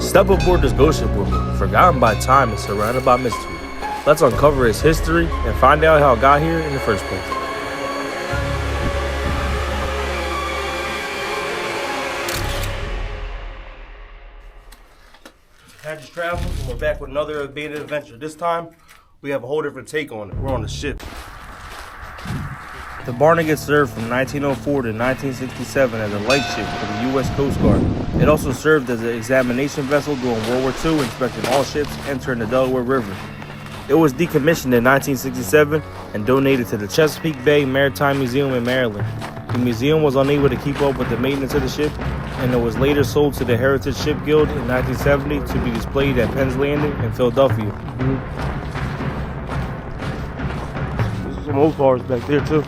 Step aboard this ghost ship with me, forgotten by time and surrounded by mystery. Let's uncover its history and find out how it got here in the first place. Apaches travel, and we're back with another abandoned adventure. This time, we have a whole different take on it. We're on the ship. The Barnegat served from 1904 to 1967 as a light ship for the U.S. Coast Guard. It also served as an examination vessel during World War II, inspecting all ships entering the Delaware River. It was decommissioned in 1967 and donated to the Chesapeake Bay Maritime Museum in Maryland. The museum was unable to keep up with the maintenance of the ship, and it was later sold to the Heritage Ship Guild in 1970 to be displayed at Penn's Landing in Philadelphia. There's some old cars back there too.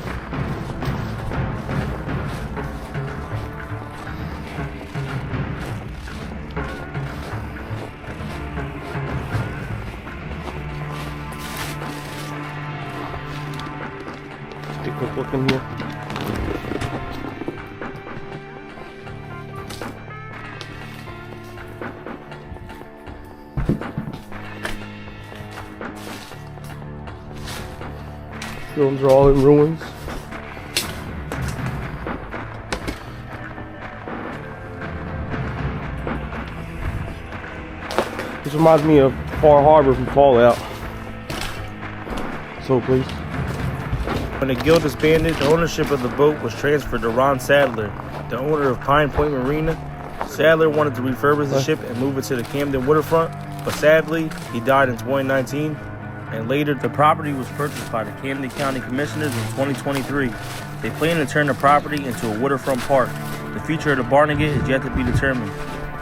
Take a quick look in here. Films are all in ruins. This reminds me of Far Harbor from Fallout. So please. When the guild disbanded, the ownership of the boat was transferred to Ron Sadler, the owner of Pine Point Marina. Sadler wanted to refurbish the ship and move it to the Camden waterfront, but sadly, he died in 2019. And later, the property was purchased by the Camden County Commissioners in 2023. They plan to turn the property into a waterfront park. The future of the Barnegat is yet to be determined,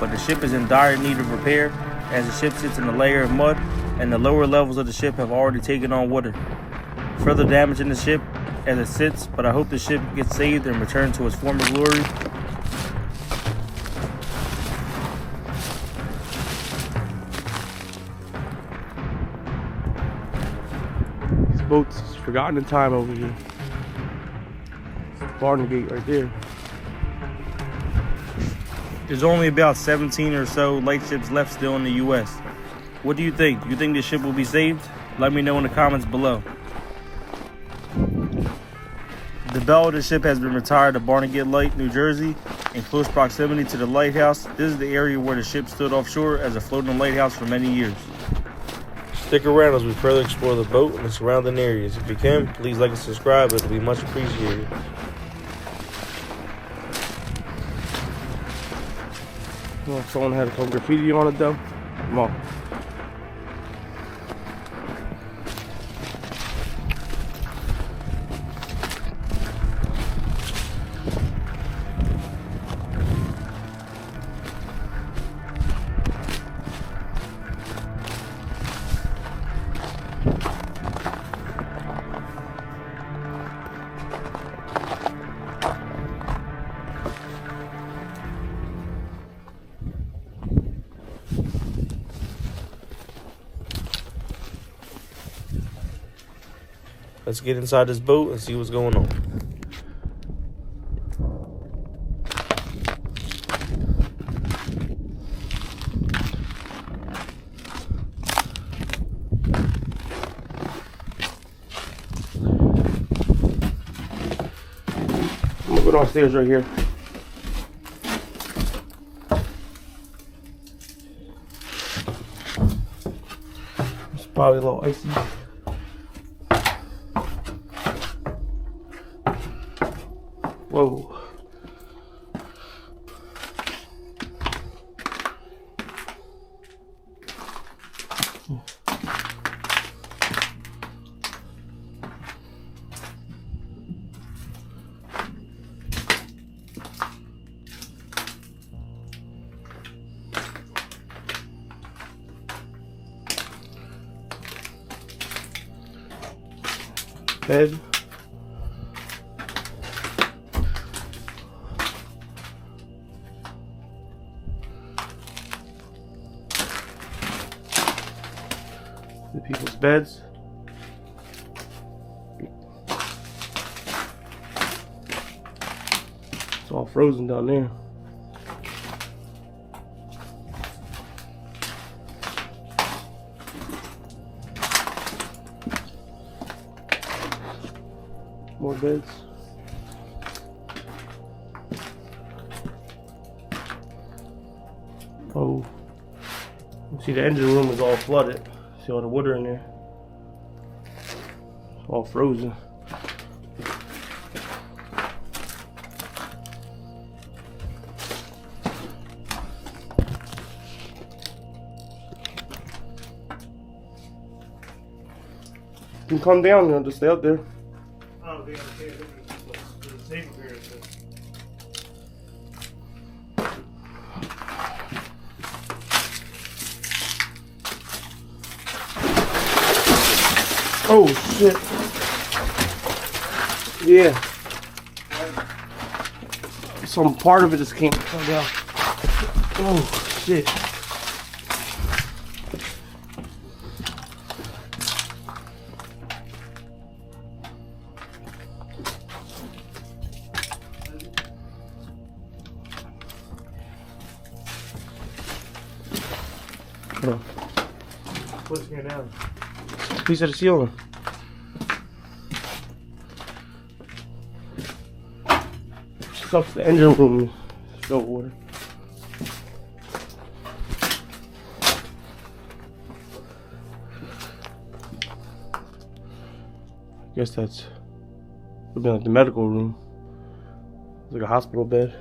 but the ship is in dire need of repair as the ship sits in a layer of mud and the lower levels of the ship have already taken on water, further damaging the ship as it sits, but I hope the ship gets saved and returned to its former glory. Boats forgotten in time over here. Barnegat right there. There's only about 17 or so light ships left still in the U.S. What do you think? Do you think this ship will be saved? Let me know in the comments below. The bell of the ship has been retired to Barnegat Light, New Jersey, in close proximity to the lighthouse. This is the area where the ship stood offshore as a floating lighthouse for many years. Stick around as we further explore the boat and the surrounding areas. If you can, please like and subscribe. It will be much appreciated. Well, if someone had some graffiti on it though, come on. Let's get inside this boat and see what's going on. I'm gonna go downstairs right here. It's probably a little icy. Whoa. Bed. The people's beds. It's all frozen down there. More beds. Oh, you see the engine room is all flooded. See all the water in there? It's all frozen. You can come down there and just stay up there. Oh, they understand. This is safe appearance. Oh shit. Yeah. Some part of it just came down. Oh shit. Hold on. What's going down? Piece of the ceiling. Stuff the engine room. Still water. I guess that's would be like the medical room. It's like a hospital bed.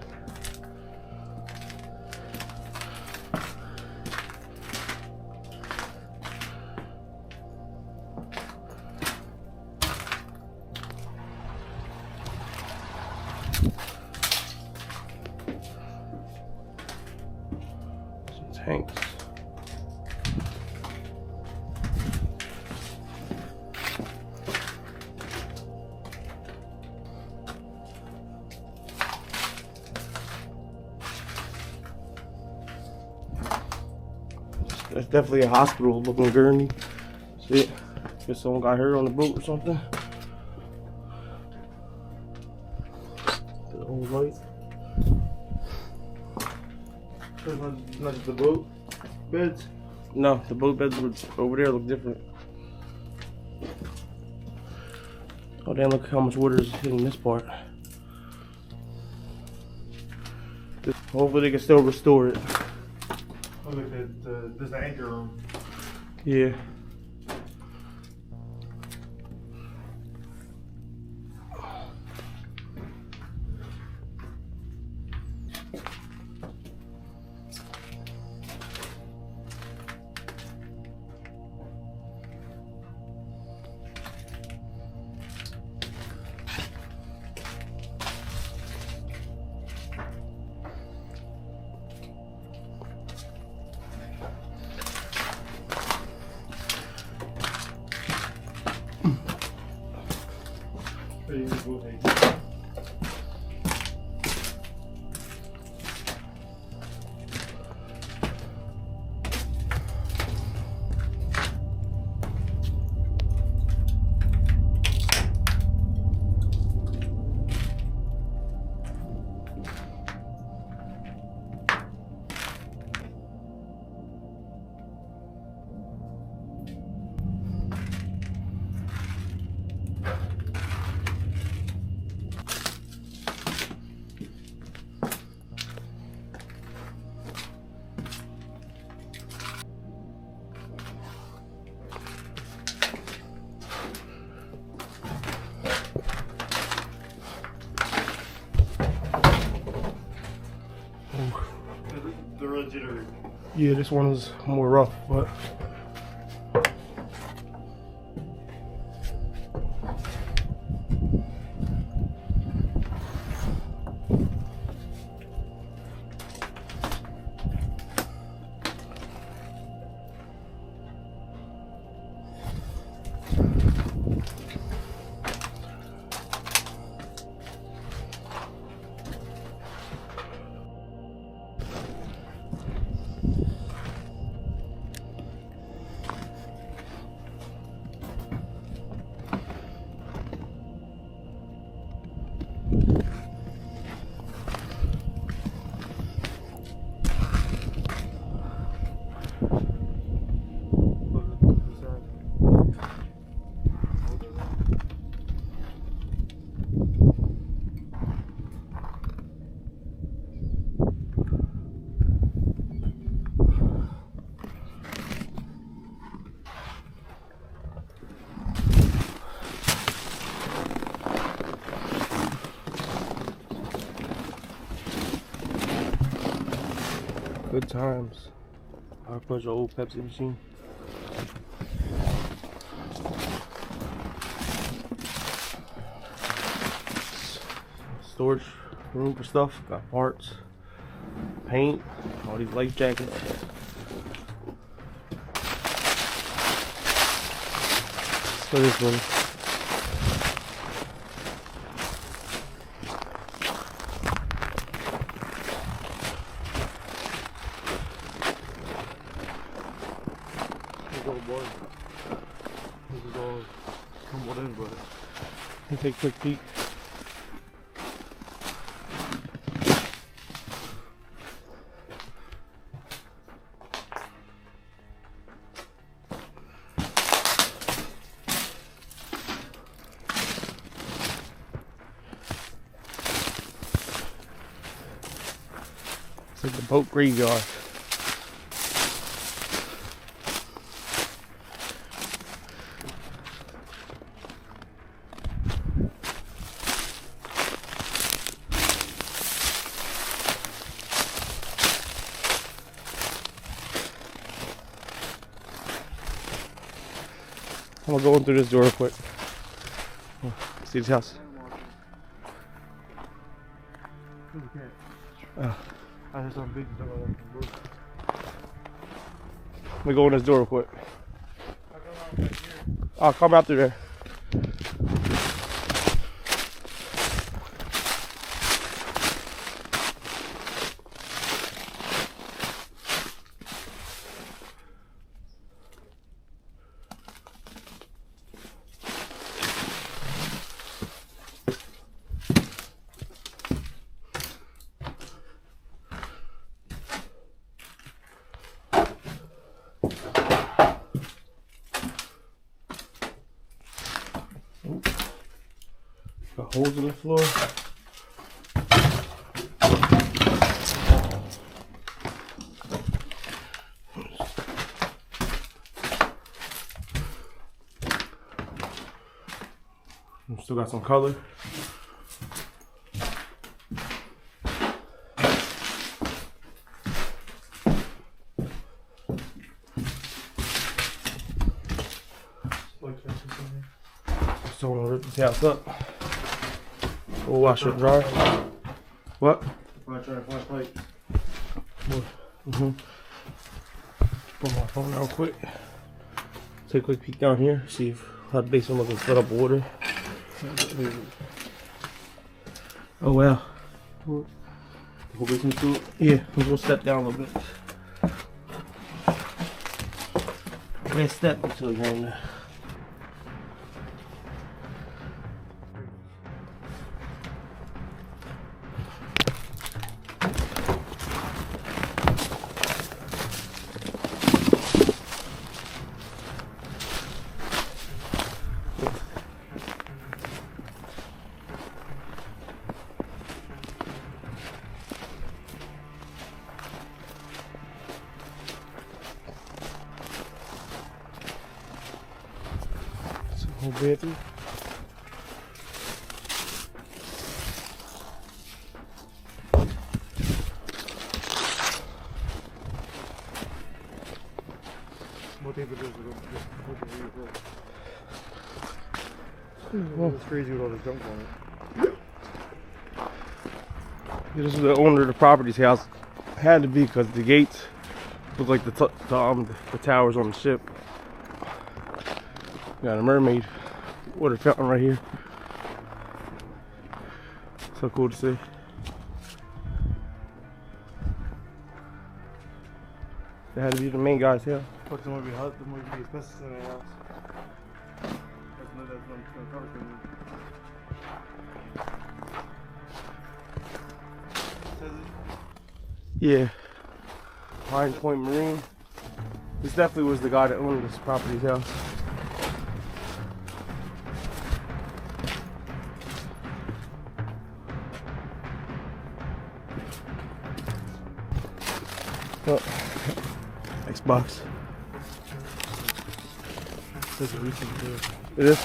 Tanks. That's definitely a hospital looking gurney. See it? Guess someone got hurt on the boat or something. The old light. Not just the boat beds? No, the boat beds were over there look different. Oh damn, look how much water is hitting this part. Hopefully they can still restore it. Oh, look at this is the anchor room. Yeah. The real jittery. Yeah, this one is more rough, but Good times. Our pleasure, old Pepsi machine. Storage room for stuff. Got parts, paint, all these life jackets. So this one. This is all tumbled in, but Let me take a quick peek. It's like the boat graveyard. I'm gonna go in through this door real quick. See this house? I heard some big stuff on the roof. Let me go in this door real quick. I'll come out through there. Got holes in the floor. Still got some color. Still want to rip this house up. We'll wash it dry. What? I'm trying to find plates. Mm-hmm. Put my phone real quick. Take a quick peek down here. See if how the basement looking filled up with water. Oh wow. The whole basement through it? Yeah, we're gonna step down a little bit. Let's step until you're in there. Whole bedroom. What type of this is it's crazy with all this junk on it. This is the owner of the property's house. Had to be because the gates look like the towers on the ship. Got a mermaid water fountain right here. So cool to see. That had to be the main guy's house. Fuck, there might be hot, there might be asbestos in the house. That's not cover Yeah. Pine Point Marine. This definitely was the guy that owned this property's house. Oh. Xbox. This is recent too. It is?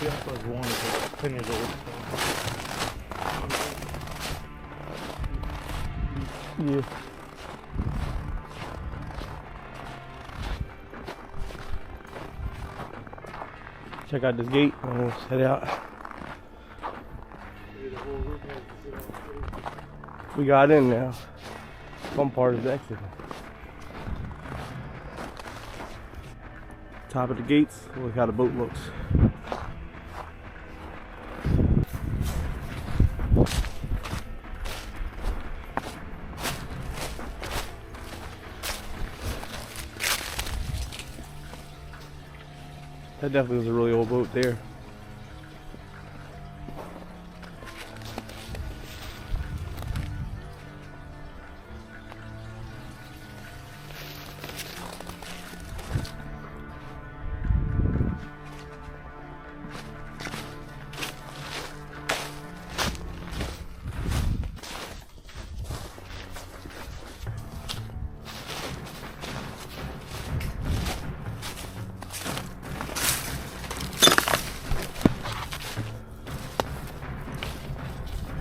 Yeah, I thought one is like 10 years old. Yeah. check out this gate and we'll head out. We got in now. Fun part is exiting. Top of the gates, look how the boat looks. That definitely was a really old boat there.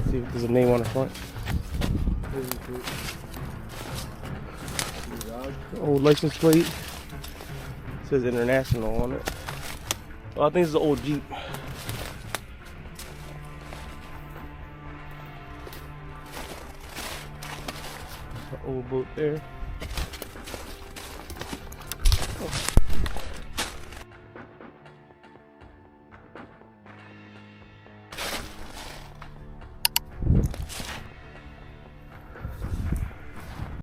See if there's a name on the front. Old license plate. It says international on it. Well, I think it's an old Jeep. An old boat there. Oh.